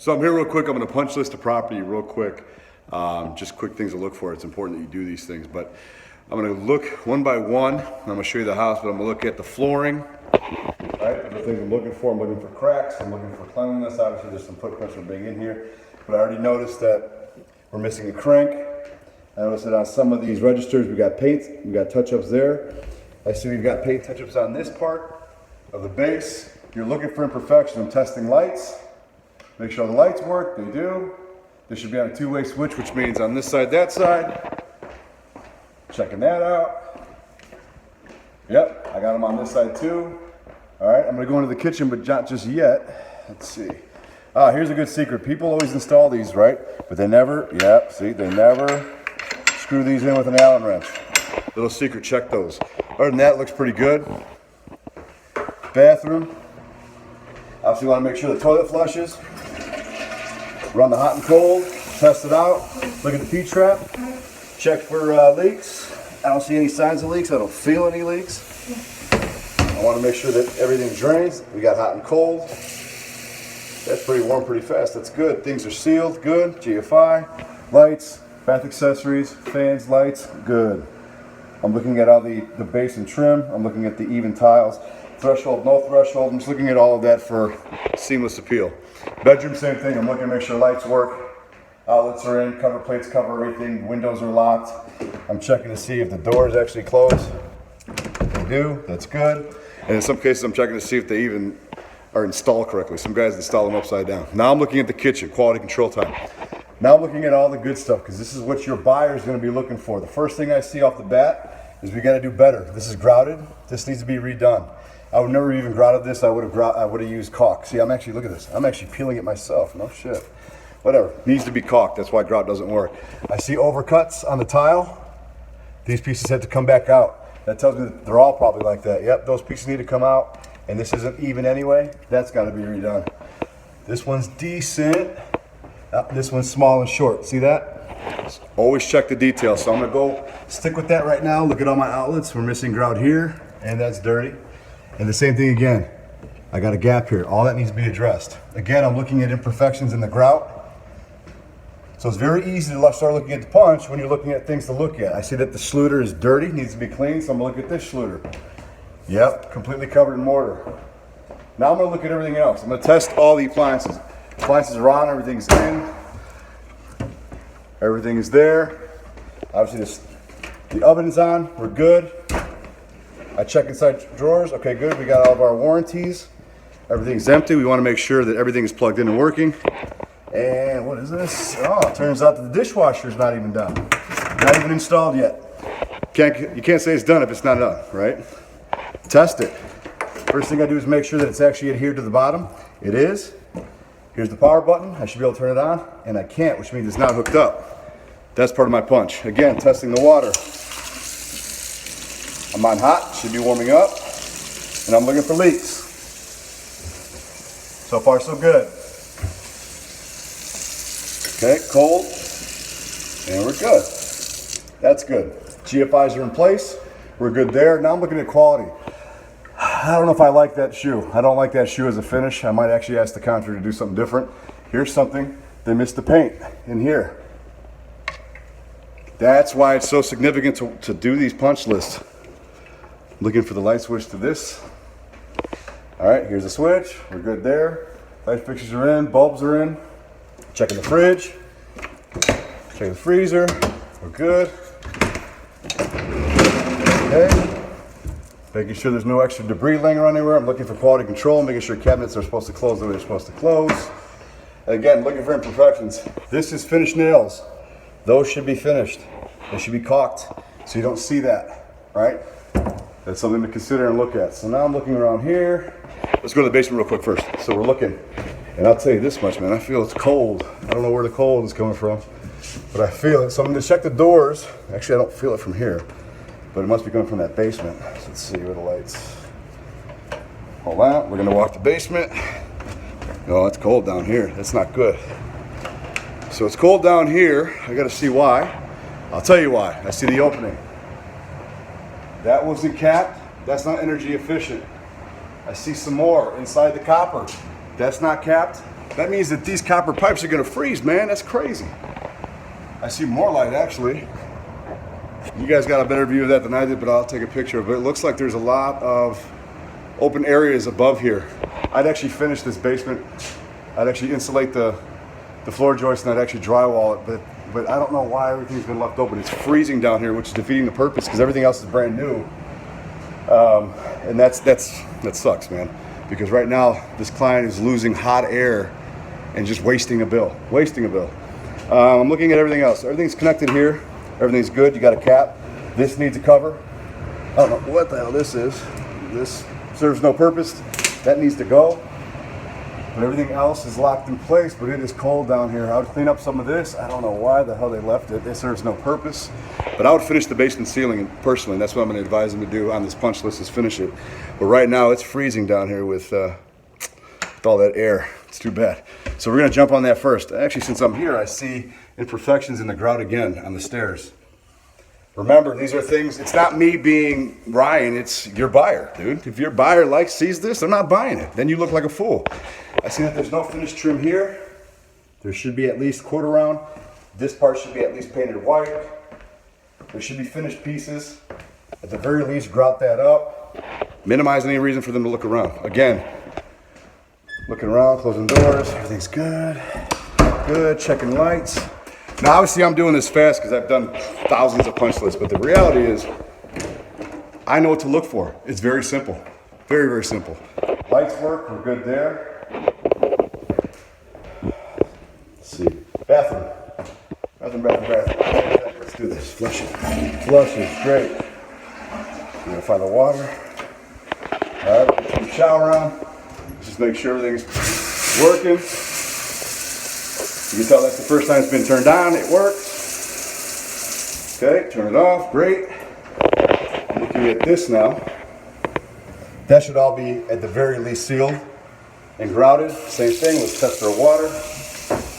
So I'm here real quick. I'm going to punch list the property real quick. Just quick things to look for. It's important that you do these things, but I'm going to look one by one. I'm going to show you the house, but I'm going to look at the flooring. Right, the things I'm looking for. I'm looking for cracks. I'm looking for cleanliness. Obviously, there's some footprints from being in here, but I already noticed that we're missing a crank. I noticed that on some of these registers, we got paint. We got touch-ups there. I see we've got paint touch-ups on this part of the base. You're looking for imperfection. I'm testing lights. Make sure the lights work, they do. This should be on a two-way switch, which means on this side, that side. Checking that out. Yep, I got them on this side too. All right, I'm gonna go into the kitchen, but not just yet. Let's see. Here's a good secret. People always install these, right? But they never, yep, see, they never screw these in with an Allen wrench. Little secret, check those. Other than that, it looks pretty good. Bathroom. Obviously, you wanna make sure the toilet flushes. Run the hot and cold, test it out, look at the P-trap, check for leaks. I don't see any signs of leaks, I don't feel any leaks. I want to make sure that everything drains. We got hot and cold. That's pretty warm pretty fast, that's good. Things are sealed, good. GFI, lights, bath accessories, fans, lights, good. I'm looking at all the base and trim. I'm looking at the even tiles. Threshold, no threshold. I'm just looking at all of that for seamless appeal. Bedroom, same thing. I'm looking to make sure lights work, outlets are in, cover plates cover everything, windows are locked. I'm checking to see if the doors actually close. They do, that's good. And in some cases, I'm checking to see if they even are installed correctly. Some guys install them upside down. Now I'm looking at the kitchen, quality control time. Now I'm looking at all the good stuff, because this is what your buyer is going to be looking for. The first thing I see off the bat is we got to do better. This is grouted. This needs to be redone. I would never even grouted this. I would have used caulk. See, look at this. I'm actually peeling it myself. No shit. Whatever. Needs to be caulked. That's why grout doesn't work. I see overcuts on the tile. These pieces had to come back out. That tells me that they're all probably like that. Yep, those pieces need to come out. And this isn't even anyway. That's got to be redone. This one's decent. This one's small and short. See that? Always check the details. So I'm going to go stick with that right now. Look at all my outlets. We're missing grout here. And that's dirty. And the same thing again, I got a gap here. All that needs to be addressed. Again, I'm looking at imperfections in the grout. So it's very easy to start looking at the punch when you're looking at things to look at. I see that the schluter is dirty, needs to be cleaned, so I'm gonna look at this schluter. Yep, completely covered in mortar. Now I'm gonna look at everything else. I'm gonna test all the appliances. Appliances are on, everything's in. Everything is there. Obviously the oven is on, we're good. I check inside drawers, okay, good. We got all of our warranties. Everything's empty. We want to make sure that everything is plugged in and working. And what is this? Oh, it turns out that the dishwasher is not even done. Not even installed yet. You can't say it's done if it's not done, right? Test it. First thing I do is make sure that it's actually adhered to the bottom. It is. Here's the power button. I should be able to turn it on, and I can't, which means it's not hooked up. That's part of my punch. Again, testing the water. I'm on hot, should be warming up, and I'm looking for leaks. So far, so good. Okay, cold, and we're good. That's good. GFIs are in place. We're good there. Now I'm looking at quality. I don't know if I like that shoe. I don't like that shoe as a finish. I might actually ask the contractor to do something different. Here's something. They missed the paint in here. That's why it's so significant to do these punch lists. Looking for the light switch to this. All right, here's the switch. We're good there. Light fixtures are in, bulbs are in. Checking the fridge. Checking the freezer. We're good. Okay. Making sure there's no extra debris laying around anywhere. I'm looking for quality control, making sure cabinets are supposed to close the way they're supposed to close. And again, looking for imperfections. This is finished nails. Those should be finished. They should be caulked, so you don't see that, right? That's something to consider and look at. So now I'm looking around here. Let's go to the basement real quick first. So we're looking, and I'll tell you this much, man, I feel it's cold. I don't know where the cold is coming from, but I feel it. So I'm gonna check the doors. Actually, I don't feel it from here, but it must be coming from that basement. So let's see where the lights. Hold on, we're gonna walk the basement. No, it's cold down here. That's not good. So it's cold down here. I gotta see why. I'll tell you why. I see the opening. That wasn't capped. That's not energy efficient. I see some more inside the copper. That's not capped. That means that these copper pipes are gonna freeze, man. That's crazy. I see more light actually. You guys got a better view of that than I did, but I'll take a picture of it. It looks like there's a lot of open areas above here. I'd actually finish this basement. I'd actually insulate the floor joist and I'd actually drywall it, but I don't know why everything's been left open. It's freezing down here, which is defeating the purpose because everything else is brand new. And that sucks, man. Because right now this client is losing hot air and just wasting a bill. I'm looking at everything else. Everything's connected here. Everything's good. You got a cap. This needs a cover. I don't know what the hell this is. This serves no purpose. That needs to go. But everything else is locked in place, but it is cold down here. I would clean up some of this. I don't know why the hell they left it. It serves no purpose. But I would finish the basement ceiling personally. That's what I'm going to advise them to do on this punch list is finish it. But right now it's freezing down here with all that air. It's too bad. So we're going to jump on that first. Actually, since I'm here, I see imperfections in the grout again on the stairs. Remember, these are things, it's not me being Ryan, it's your buyer, dude. If your buyer sees this, they're not buying it. Then you look like a fool. I see that there's no finished trim here. There should be at least quarter round. This part should be at least painted white. There should be finished pieces. At the very least, grout that up. Minimize any reason for them to look around. Again, looking around, closing doors, everything's good. Good, checking lights. Now, obviously, I'm doing this fast because I've done thousands of punch lists, but the reality is, I know what to look for. It's very simple. Very, very simple. Lights work, we're good there. Let's see. Bathroom. Let's do this. Flush it. Great. We're going to find the water. All right, turn the shower on. Just make sure everything's working. You can tell that's the first time it's been turned on. It works. Okay, turn it off. Great. Looking at this now. That should all be at the very least sealed and grouted. Same thing. Let's test our water.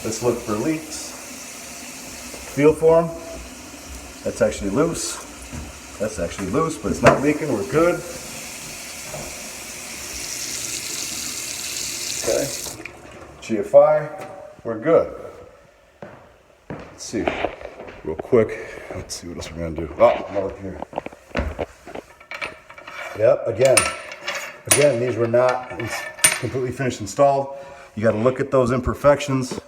Let's look for leaks. Feel for them. That's actually loose. That's actually loose, but it's not leaking. We're good. Okay. GFI. We're good. Let's see, real quick. Let's see what else we're gonna do. Oh, I'm gonna look here. Yep, again, these were not completely finished installed. You gotta look at those imperfections.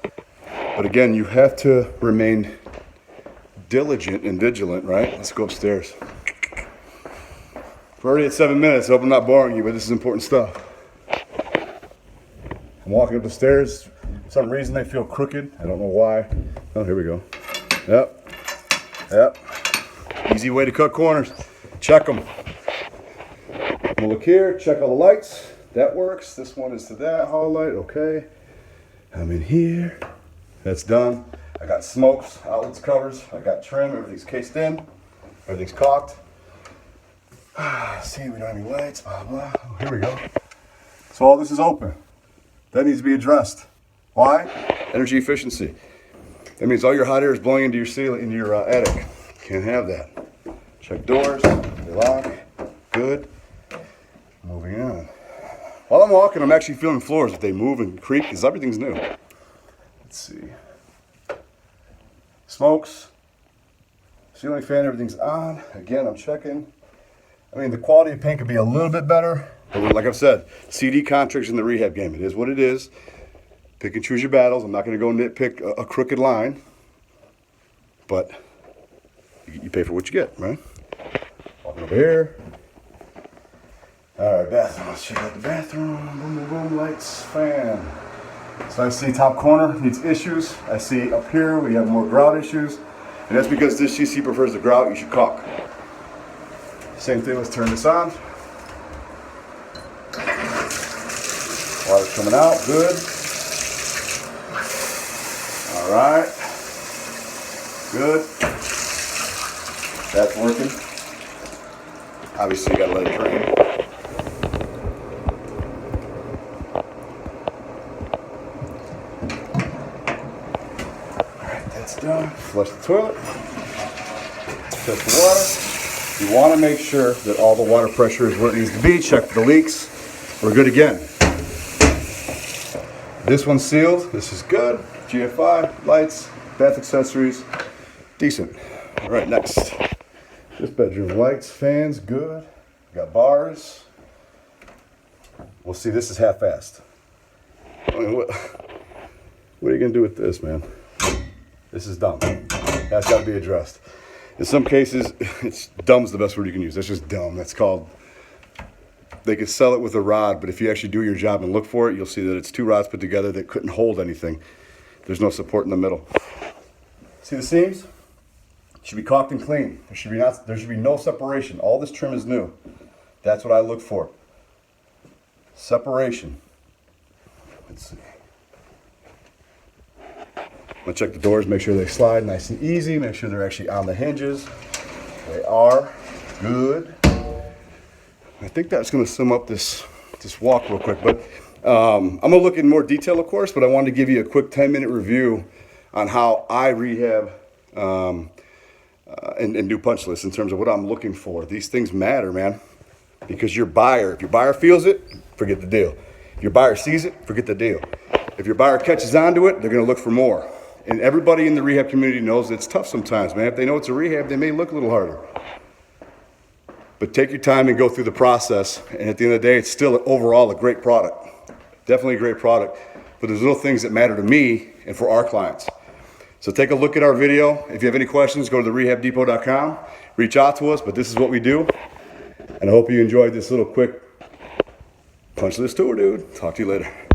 But again, you have to remain diligent and vigilant, right? Let's go upstairs. We're already at 7 minutes. I hope I'm not boring you, but this is important stuff. I'm walking up the stairs. For some reason they feel crooked. I don't know why. Oh, here we go. Yep. Easy way to cut corners. Check them. We'll look here, check all the lights. That works. This one is to that hall light. Okay. I'm in here. That's done. I got smokes, outlets, covers. I got trim. Everything's cased in. Everything's caulked. See, we don't have any lights. Blah, blah. Oh, here we go. So all this is open. That needs to be addressed. Why? Energy efficiency. That means all your hot air is blowing into your ceiling, into your attic. Can't have that. Check doors. They lock. Good. Moving on. While I'm walking, I'm actually feeling floors. If they move and creak, because everything's new. Let's see. Smokes. Ceiling fan, everything's on. Again, I'm checking. I mean, the quality of paint could be a little bit better. But like I've said, CD contracts in the rehab game. It is what it is. Pick and choose your battles. I'm not going to go nitpick a crooked line. But you pay for what you get, right? Walking over here. All right, bathroom. Let's check out the bathroom. Boom, boom, boom. Lights, fan. So I see top corner needs issues. I see up here we have more grout issues. And that's because this GC prefers the grout. You should caulk. Same thing. Let's turn this on. Water's coming out. Good. All right. Good. That's working. Obviously, you gotta let it drain. All right, that's done. Flush the toilet. Test the water. You want to make sure that all the water pressure is where it needs to be. Check for the leaks. We're good again. This one's sealed. This is good. GFI, lights, bath accessories, decent. All right, next. This bedroom, lights, fans, good. Got bars. We'll see, this is half-assed. I mean, what are you gonna do with this, man? This is dumb. That's gotta be addressed. In some cases, dumb's the best word you can use. That's just dumb. That's called, they could sell it with a rod, but if you actually do your job and look for it, you'll see that it's 2 rods put together that couldn't hold anything. There's no support in the middle. See the seams? Should be caulked and clean. There should be no separation. All this trim is new. That's what I look for. Separation. Let's see. I'm gonna check the doors, make sure they slide nice and easy, make sure they're actually on the hinges. They are. Good. I think that's gonna sum up this walk real quick, but I'm gonna look in more detail, of course, but I wanted to give you a quick 10-minute review on how I rehab and do punch lists in terms of what I'm looking for. These things matter, man, because if your buyer feels it, forget the deal. If your buyer sees it, forget the deal. If your buyer catches on to it, they're gonna look for more. And everybody in the rehab community knows it's tough sometimes, man. If they know it's a rehab, they may look a little harder. But take your time and go through the process. And at the end of the day, it's still overall a great product. Definitely a great product. But there's little things that matter to me and for our clients. So take a look at our video. If you have any questions, go to therehabdepot.com. Reach out to us, but this is what we do. And I hope you enjoyed this little quick punch list tour, dude. Talk to you later.